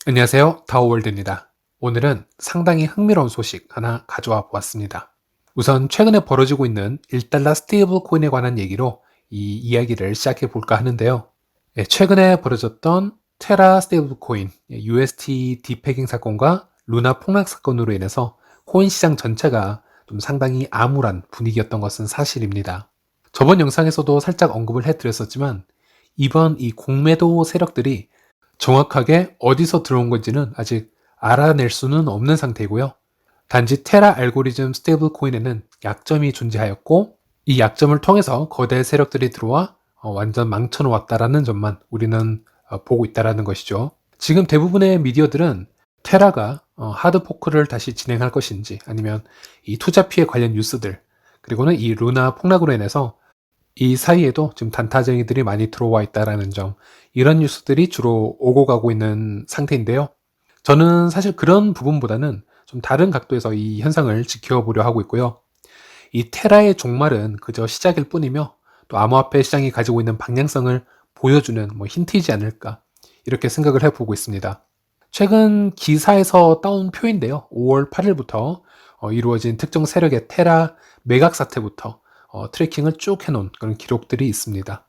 안녕하세요. 다오월드입니다. 오늘은 상당히 흥미로운 소식 하나 가져와 보았습니다. 우선 최근에 벌어지고 있는 1달러 스테이블 코인에 관한 얘기로 이 이야기를 시작해 볼까 하는데요. 최근에 벌어졌던 테라 스테이블 코인, UST 디패깅 사건과 루나 폭락 사건으로 인해서 코인 시장 전체가 좀 상당히 암울한 분위기였던 것은 사실입니다. 저번 영상에서도 살짝 언급을 해드렸었지만 이번 이 공매도 세력들이 정확하게 어디서 들어온 건지는 아직 알아낼 수는 없는 상태이고요. 단지 테라 알고리즘 스테이블 코인에는 약점이 존재하였고 이 약점을 통해서 거대 세력들이 들어와 완전 망쳐놓았다라는 점만 우리는 보고 있다라는 것이죠. 지금 대부분의 미디어들은 테라가 하드포크를 다시 진행할 것인지 아니면 이 투자 피해 관련 뉴스들 그리고는 이 루나 폭락으로 인해서 이 사이에도 지금 단타쟁이들이 많이 들어와 있다라는 점, 이런 뉴스들이 주로 오고 가고 있는 상태인데요. 저는 사실 그런 부분보다는 좀 다른 각도에서 이 현상을 지켜보려 하고 있고요. 이 테라의 종말은 그저 시작일 뿐이며 또 암호화폐 시장이 가지고 있는 방향성을 보여주는 힌트이지 않을까 이렇게 생각을 해보고 있습니다. 최근 기사에서 따온 표인데요. 5월 8일부터 이루어진 특정 세력의 테라 매각 사태부터 트래킹을 쭉 해놓은 그런 기록들이 있습니다.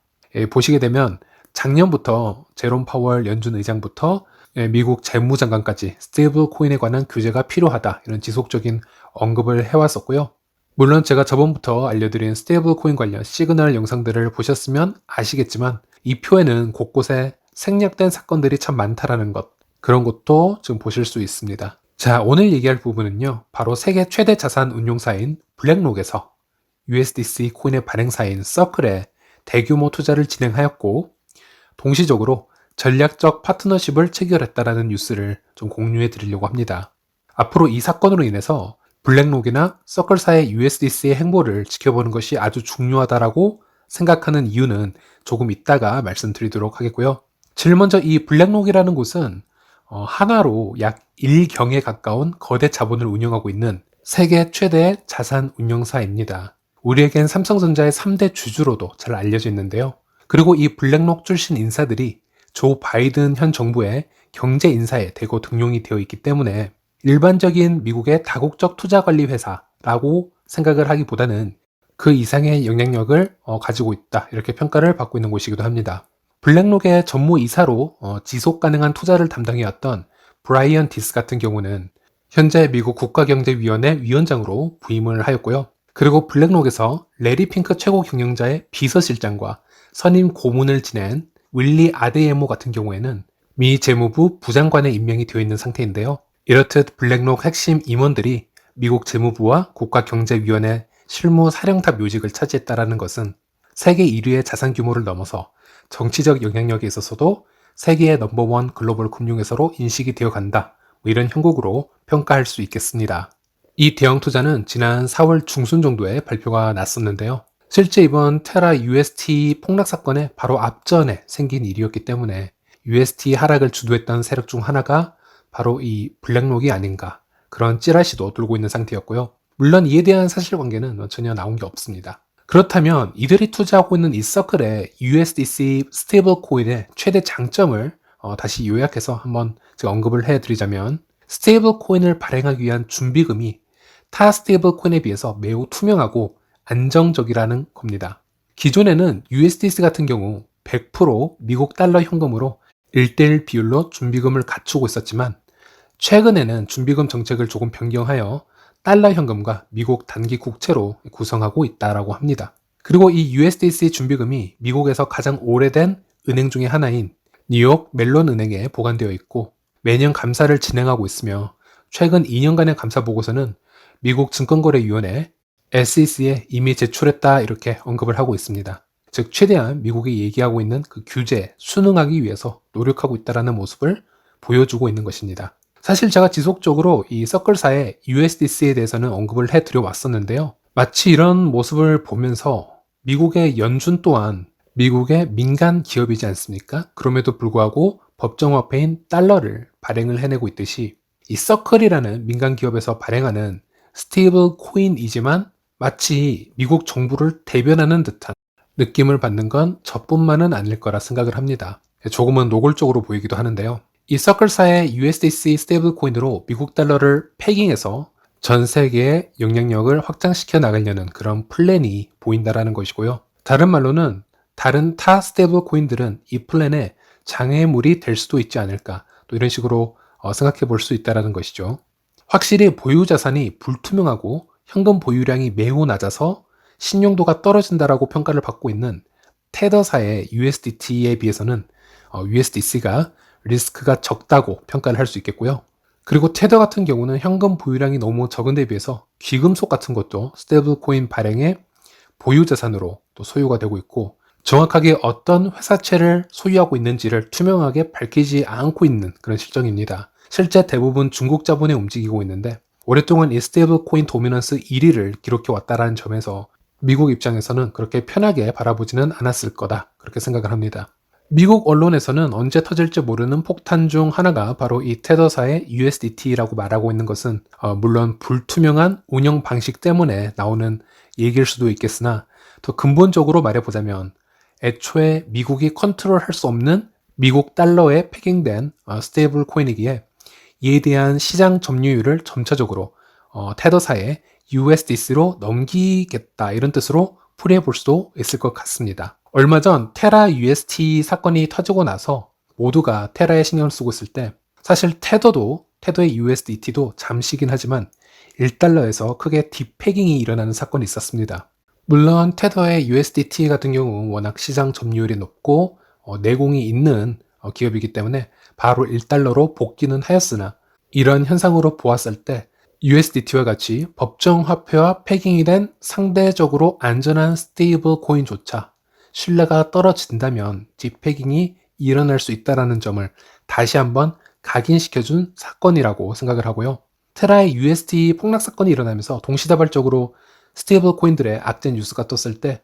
보시게 되면 작년부터 제롬 파월 연준 의장부터 미국 재무장관까지 스테이블 코인에 관한 규제가 필요하다 이런 지속적인 언급을 해왔었고요. 물론 제가 저번부터 알려드린 스테이블 코인 관련 시그널 영상들을 보셨으면 아시겠지만 이 표에는 곳곳에 생략된 사건들이 참 많다라는 것, 그런 것도 지금 보실 수 있습니다. 자, 오늘 얘기할 부분은요, 바로 세계 최대 자산 운용사인 블랙록에서 USDC 코인의 발행사인 서클에 대규모 투자를 진행하였고 동시적으로 전략적 파트너십을 체결했다라는 뉴스를 좀 공유해 드리려고 합니다. 앞으로 이 사건으로 인해서 블랙록이나 서클사의 USDC의 행보를 지켜보는 것이 아주 중요하다라고 생각하는 이유는 조금 이따가 말씀드리도록 하겠고요. 제일 먼저 이 블랙록이라는 곳은 하나로 약 1경에 가까운 거대 자본을 운영하고 있는 세계 최대 자산 운용사입니다. 우리에겐 삼성전자의 3대 주주로도 잘 알려져 있는데요. 그리고 이 블랙록 출신 인사들이 조 바이든 현 정부의 경제 인사에 대거 등용이 되어 있기 때문에 일반적인 미국의 다국적 투자관리 회사라고 생각을 하기보다는 그 이상의 영향력을 가지고 있다 이렇게 평가를 받고 있는 곳이기도 합니다. 블랙록의 전무이사로 지속 가능한 투자를 담당해왔던 브라이언 디스 같은 경우는 현재 미국 국가경제위원회 위원장으로 부임을 하였고요. 그리고 블랙록에서 레리 핑크 최고 경영자의 비서실장과 선임 고문을 지낸 윌리 아데예모 같은 경우에는 미 재무부 부장관에 임명이 되어 있는 상태인데요. 이렇듯 블랙록 핵심 임원들이 미국 재무부와 국가경제위원회 실무사령탑 요직을 차지했다라는 것은 세계 1위의 자산 규모를 넘어서 정치적 영향력에 있어서도 세계의 넘버원 글로벌 금융회사로 인식이 되어 간다. 이런 형국으로 평가할 수 있겠습니다. 이 대형 투자는 지난 4월 중순 정도에 발표가 났었는데요. 실제 이번 테라 UST 폭락 사건의 바로 앞전에 생긴 일이었기 때문에 UST 하락을 주도했던 세력 중 하나가 바로 이 블랙록이 아닌가, 그런 찌라시도 돌고 있는 상태였고요. 물론 이에 대한 사실관계는 전혀 나온 게 없습니다. 그렇다면 이들이 투자하고 있는 이 서클의 USDC 스테이블 코인의 최대 장점을 다시 요약해서 한번 제가 언급을 해드리자면, 스테이블 코인을 발행하기 위한 준비금이 타 스테이블 코인에 비해서 매우 투명하고 안정적이라는 겁니다. 기존에는 USDC 같은 경우 100% 미국 달러 현금으로 1:1 비율로 준비금을 갖추고 있었지만 최근에는 준비금 정책을 조금 변경하여 달러 현금과 미국 단기 국채로 구성하고 있다고 합니다. 그리고 이 USDC 준비금이 미국에서 가장 오래된 은행 중의 하나인 뉴욕 멜론 은행에 보관되어 있고 매년 감사를 진행하고 있으며 최근 2년간의 감사 보고서는 미국 증권거래위원회 SEC에 이미 제출했다 이렇게 언급을 하고 있습니다. 즉 최대한 미국이 얘기하고 있는 그 규제에 순응하기 위해서 노력하고 있다는 모습을 보여주고 있는 것입니다. 사실 제가 지속적으로 이 서클사의 USDC에 대해서는 언급을 해드려 왔었는데요. 마치 이런 모습을 보면서 미국의 연준 또한 미국의 민간 기업이지 않습니까? 그럼에도 불구하고 법정화폐인 달러를 발행을 해내고 있듯이 이 서클이라는 민간 기업에서 발행하는 스테이블 코인이지만 마치 미국 정부를 대변하는 듯한 느낌을 받는 건 저뿐만은 아닐 거라 생각을 합니다. 조금은 노골적으로 보이기도 하는데요. 이 서클사의 USDC 스테이블 코인으로 미국 달러를 패깅해서 전 세계의 영향력을 확장시켜 나가려는 그런 플랜이 보인다라는 것이고요. 다른 말로는 다른 타 스테이블 코인들은 이 플랜에 장애물이 될 수도 있지 않을까, 또 이런 식으로 생각해 볼 수 있다는 것이죠. 확실히 보유 자산이 불투명하고 현금 보유량이 매우 낮아서 신용도가 떨어진다라고 평가를 받고 있는 테더사의 USDT에 비해서는 USDC가 리스크가 적다고 평가를 할 수 있겠고요. 그리고 테더 같은 경우는 현금 보유량이 너무 적은 데 비해서 귀금속 같은 것도 스테이블 코인 발행의 보유 자산으로 또 소유가 되고 있고, 정확하게 어떤 회사채를 소유하고 있는지를 투명하게 밝히지 않고 있는 그런 실정입니다. 실제 대부분 중국 자본에 움직이고 있는데, 오랫동안 이 스테이블 코인 도미넌스 1위를 기록해 왔다라는 점에서 미국 입장에서는 그렇게 편하게 바라보지는 않았을 거다, 그렇게 생각을 합니다. 미국 언론에서는 언제 터질지 모르는 폭탄 중 하나가 바로 이 테더사의 USDT라고 말하고 있는 것은 물론 불투명한 운영 방식 때문에 나오는 얘기일 수도 있겠으나, 더 근본적으로 말해보자면 애초에 미국이 컨트롤할 수 없는 미국 달러에 패깅된 스테이블 코인이기에 이에 대한 시장 점유율을 점차적으로 테더사의 USDC로 넘기겠다, 이런 뜻으로 풀이해 볼 수도 있을 것 같습니다. 얼마 전 테라 UST 사건이 터지고 나서 모두가 테라에 신경을 쓰고 있을 때, 사실 테더의 USDT도 잠시긴 하지만 1달러에서 크게 딥패깅이 일어나는 사건이 있었습니다. 물론 테더의 USDT 같은 경우 워낙 시장 점유율이 높고 내공이 있는 기업이기 때문에 바로 1달러로 복귀는 하였으나, 이런 현상으로 보았을 때 USDT와 같이 법정 화폐와 패깅이 된 상대적으로 안전한 스테이블 코인조차 신뢰가 떨어진다면 딥패깅이 일어날 수 있다는 점을 다시 한번 각인시켜준 사건이라고 생각을 하고요. 테라의 UST 폭락 사건이 일어나면서 동시다발적으로 스테이블 코인들의 악재 뉴스가 떴을 때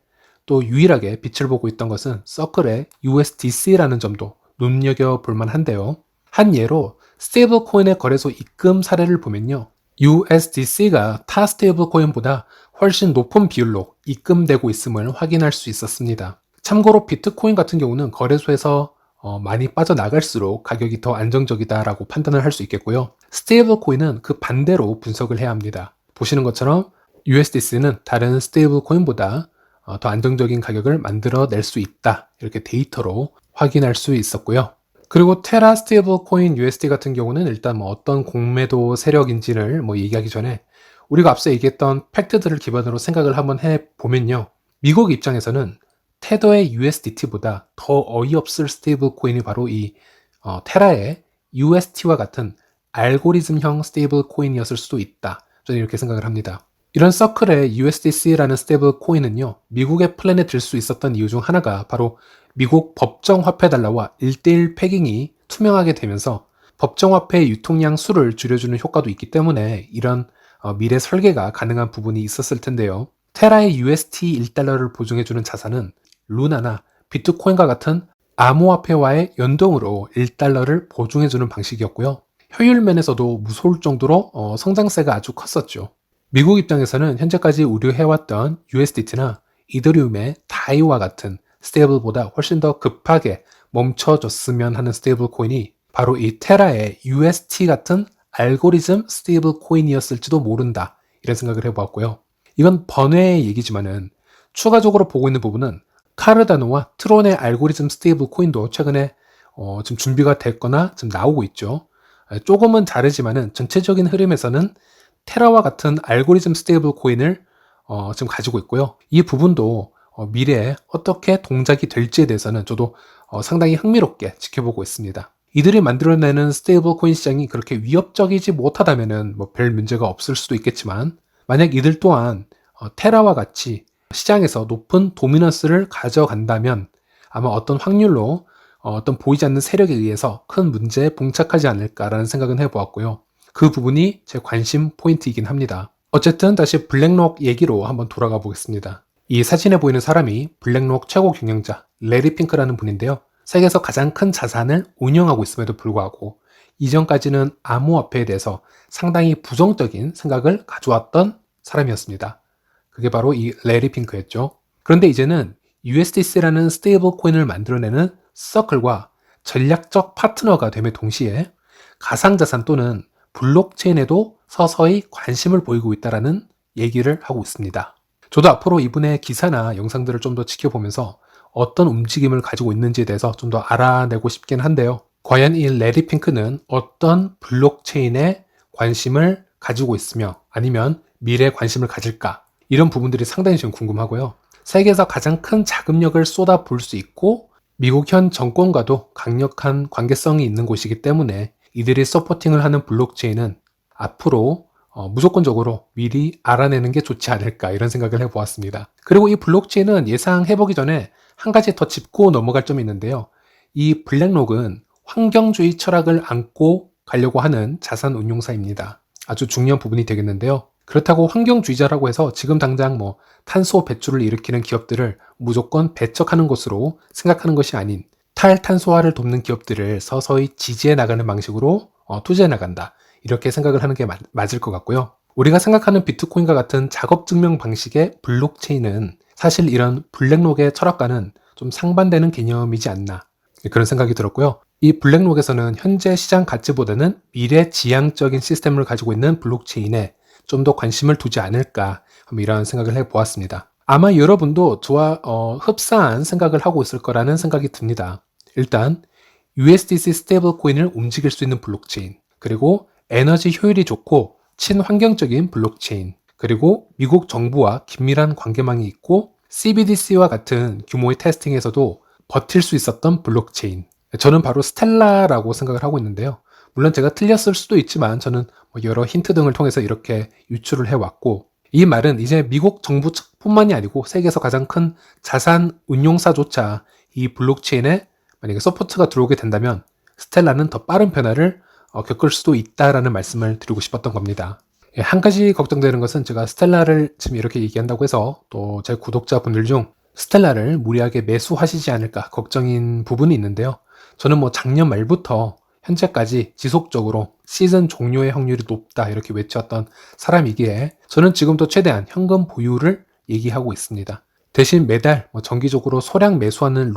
또 유일하게 빛을 보고 있던 것은 서클의 USDC라는 점도 눈여겨볼 만한데요. 한 예로 스테이블 코인의 거래소 입금 사례를 보면요, USDC가 타 스테이블 코인보다 훨씬 높은 비율로 입금되고 있음을 확인할 수 있었습니다. 참고로 비트코인 같은 경우는 거래소에서 많이 빠져나갈수록 가격이 더 안정적이다라고 판단을 할 수 있겠고요. 스테이블 코인은 그 반대로 분석을 해야 합니다. 보시는 것처럼 USDC는 다른 스테이블 코인보다 더 안정적인 가격을 만들어낼 수 있다, 이렇게 데이터로 확인할 수 있었고요. 그리고 테라 스테이블 코인 USD 같은 경우는 일단 어떤 공매도 세력인지를 얘기하기 전에 우리가 앞서 얘기했던 팩트들을 기반으로 생각을 한번 해보면요, 미국 입장에서는 테더의 USDT보다 더 어이없을 스테이블 코인이 바로 이 테라의 UST와 같은 알고리즘형 스테이블 코인이었을 수도 있다, 저는 이렇게 생각을 합니다. 이런 서클의 USDC라는 스테이블 코인은요, 미국의 플랜에 들 수 있었던 이유 중 하나가 바로 미국 법정 화폐 달러와 1대1 패깅이 투명하게 되면서 법정 화폐의 유통량 수를 줄여주는 효과도 있기 때문에 이런 미래 설계가 가능한 부분이 있었을 텐데요. 테라의 UST 1달러를 보증해주는 자산은 루나나 비트코인과 같은 암호화폐와의 연동으로 1달러를 보증해주는 방식이었고요. 효율 면에서도 무서울 정도로 성장세가 아주 컸었죠. 미국 입장에서는 현재까지 우려해왔던 USDT나 이더리움의 다이와 같은 스테이블보다 훨씬 더 급하게 멈춰졌으면 하는 스테이블 코인이 바로 이 테라의 UST 같은 알고리즘 스테이블 코인이었을지도 모른다, 이런 생각을 해보았고요. 이건 번외의 얘기지만은 추가적으로 보고 있는 부분은 카르다노와 트론의 알고리즘 스테이블 코인도 최근에 지금 준비가 됐거나 지금 나오고 있죠. 조금은 다르지만은 전체적인 흐름에서는 테라와 같은 알고리즘 스테이블 코인을 지금 가지고 있고요. 이 부분도 미래에 어떻게 동작이 될지에 대해서는 저도 상당히 흥미롭게 지켜보고 있습니다. 이들이 만들어내는 스테이블 코인 시장이 그렇게 위협적이지 못하다면은 별 문제가 없을 수도 있겠지만, 만약 이들 또한 테라와 같이 시장에서 높은 도미넌스를 가져간다면 아마 어떤 확률로 어떤 보이지 않는 세력에 의해서 큰 문제에 봉착하지 않을까라는 생각은 해보았고요. 그 부분이 제 관심 포인트이긴 합니다. 어쨌든 다시 블랙록 얘기로 한번 돌아가 보겠습니다. 이 사진에 보이는 사람이 블랙록 최고 경영자 레리 핑크라는 분인데요. 세계에서 가장 큰 자산을 운영하고 있음에도 불구하고 이전까지는 암호화폐에 대해서 상당히 부정적인 생각을 가져왔던 사람이었습니다. 그게 바로 이 레리 핑크였죠. 그런데 이제는 USDC라는 스테이블 코인을 만들어내는 서클과 전략적 파트너가 됨에 동시에 가상자산 또는 블록체인에도 서서히 관심을 보이고 있다는 얘기를 하고 있습니다. 저도 앞으로 이분의 기사나 영상들을 좀 더 지켜보면서 어떤 움직임을 가지고 있는지에 대해서 좀 더 알아내고 싶긴 한데요. 과연 이 레리 핑크는 어떤 블록체인에 관심을 가지고 있으며 아니면 미래에 관심을 가질까? 이런 부분들이 상당히 좀 궁금하고요. 세계에서 가장 큰 자금력을 쏟아부을 수 있고 미국 현 정권과도 강력한 관계성이 있는 곳이기 때문에 이들이 서포팅을 하는 블록체인은 앞으로 무조건적으로 미리 알아내는 게 좋지 않을까 이런 생각을 해보았습니다. 그리고 이 블록체인은 예상해보기 전에 한 가지 더 짚고 넘어갈 점이 있는데요. 이 블랙록은 환경주의 철학을 안고 가려고 하는 자산 운용사입니다. 아주 중요한 부분이 되겠는데요. 그렇다고 환경주의자라고 해서 지금 당장 탄소 배출을 일으키는 기업들을 무조건 배척하는 것으로 생각하는 것이 아닌 탈탄소화를 돕는 기업들을 서서히 지지해 나가는 방식으로 투자해 나간다. 이렇게 생각을 하는 게 맞을 것 같고요. 우리가 생각하는 비트코인과 같은 작업 증명 방식의 블록체인은 사실 이런 블랙록의 철학과는 좀 상반되는 개념이지 않나 그런 생각이 들었고요. 이 블랙록에서는 현재 시장 가치보다는 미래 지향적인 시스템을 가지고 있는 블록체인에 좀 더 관심을 두지 않을까 이런 생각을 해보았습니다. 아마 여러분도 저와 흡사한 생각을 하고 있을 거라는 생각이 듭니다. 일단 USDC 스테이블 코인을 움직일 수 있는 블록체인, 그리고 에너지 효율이 좋고 친환경적인 블록체인, 그리고 미국 정부와 긴밀한 관계망이 있고 CBDC와 같은 규모의 테스팅에서도 버틸 수 있었던 블록체인. 저는 바로 스텔라라고 생각을 하고 있는데요. 물론 제가 틀렸을 수도 있지만 저는 여러 힌트 등을 통해서 이렇게 유추를 해왔고, 이 말은 이제 미국 정부 측뿐만이 아니고 세계에서 가장 큰 자산 운용사조차 이 블록체인에 만약에 서포트가 들어오게 된다면 스텔라는 더 빠른 변화를 겪을 수도 있다라는 말씀을 드리고 싶었던 겁니다. 한 가지 걱정되는 것은 제가 스텔라를 지금 이렇게 얘기한다고 해서 또 제 구독자분들 중 스텔라를 무리하게 매수하시지 않을까 걱정인 부분이 있는데요. 저는 작년 말부터 현재까지 지속적으로 시즌 종료의 확률이 높다 이렇게 외쳤던 사람이기에 저는 지금도 최대한 현금 보유를 얘기하고 있습니다. 대신 매달 정기적으로 소량 매수하는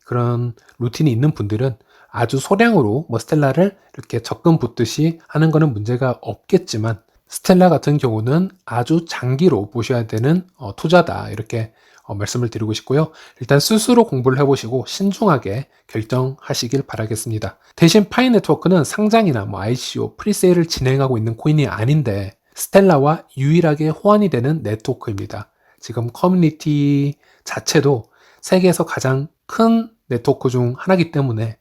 그런 루틴이 있는 분들은 아주 소량으로 스텔라를 이렇게 적금 붓듯이 하는 거는 문제가 없겠지만 스텔라 같은 경우는 아주 장기로 보셔야 되는 투자다 이렇게 말씀을 드리고 싶고요. 일단 스스로 공부를 해보시고 신중하게 결정하시길 바라겠습니다. 대신 파이 네트워크는 상장이나 ICO, 프리세일을 진행하고 있는 코인이 아닌데 스텔라와 유일하게 호환이 되는 네트워크입니다. 지금 커뮤니티 자체도 세계에서 가장 큰 네트워크 중 하나이기 때문에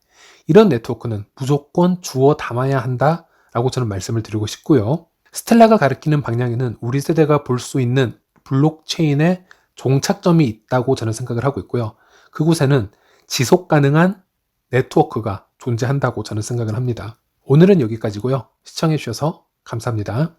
이런 네트워크는 무조건 주워 담아야 한다라고 저는 말씀을 드리고 싶고요. 스텔라가 가리키는 방향에는 우리 세대가 볼 수 있는 블록체인의 종착점이 있다고 저는 생각을 하고 있고요. 그곳에는 지속 가능한 네트워크가 존재한다고 저는 생각을 합니다. 오늘은 여기까지고요. 시청해 주셔서 감사합니다.